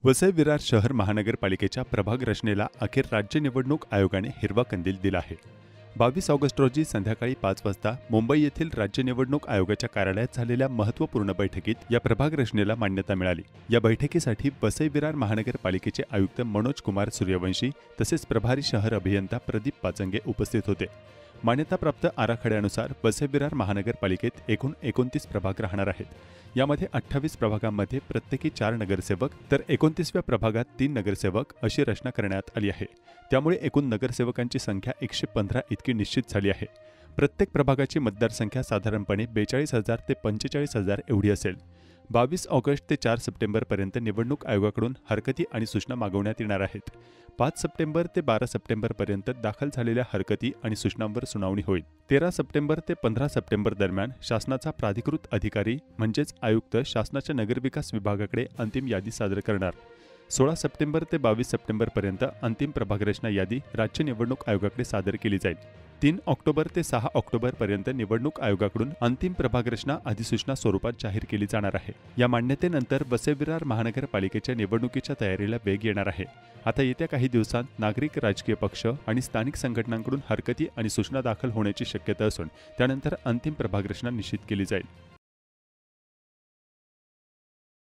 वसई विरार शहर महानगरपालिकेच्या प्रभाग रचनेला अखेर राज्य निवडणूक आयोगाने हिरवा कंदील दिला आहे। 22 ऑगस्ट रोजी संध्याकाळी 5 वाजता मुंबई येथील राज्य निवडणूक आयोगाच्या कार्यालयात झालेल्या महत्त्वपूर्ण बैठकीत या प्रभाग रचनेला मान्यता मिळाली। या बैठकीसाठी वसई विरार महानगरपालिकेचे आयुक्त मनोज कुमार सूर्यवंशी तसेच प्रभारी शहर अभियंता प्रदीप पाचंगे उपस्थित होते। मान्यताप्राप्त आराखड्यानुसार वसई विरार महानगरपालिकेत एकूण 29 प्रभाग राहणार आहेत। यामध्ये 28 प्रभागांमध्ये प्रत्येकी 4 नगरसेवक तर 29व्या प्रभागात 3 नगरसेवक अशी रचना करण्यात आली आहे। त्यामुळे एकूण नगरसेवकांची संख्या 115 इतकी निश्चित झाली आहे। प्रत्येक प्रभागाची मतदारसंख्या साधारणपणे 42,000 ते 45,000 एवढी असेल। 22 ऑगस्ट ते 4 सप्टेंबरपर्यंत निवडणूक आयोगाकडून हरकती आणि सूचना मागवण्यात येणार आहेत। 5 सप्टेंबर ते 12 सप्टेंबरपर्यंत दाखल झालेल्या हरकती आणि सूचनांवर सुनावणी होईल। 13 सप्टेंबर ते 15 सप्टेंबर दरम्यान शासनाचा प्राधिकृत अधिकारी म्हणजेच आयुक्त शासनाच्या नगरविकास विभागाकडे अंतिम यादी सादर करणार। 16 सप्टेंबर ते 22 सप्टेंबरपर्यंत अंतिम प्रभाग रचना यादी राज्य निवडणूक आयोगाकडे सादर केली जाईल। 3 ऑक्टोबर ते 6 ऑक्टोबरपर्यंत निवडणूक आयोगाकडून अंतिम प्रभाग रचना अधिसूचना स्वरूपात जाहीर केली जाणार आहे। या मान्यतेनंतर वसई विरार महानगरपालिकेच्या निवडणुकीच्या तयारीला वेग येणार आहे। आता येत्या काही दिवसांत नागरिक, राजकीय पक्ष आणि स्थानिक संघटनांकडून हरकती आणि सूचना दाखल होण्याची शक्यता असून त्यानंतर अंतिम प्रभाग रचना निश्चित केली जाईल।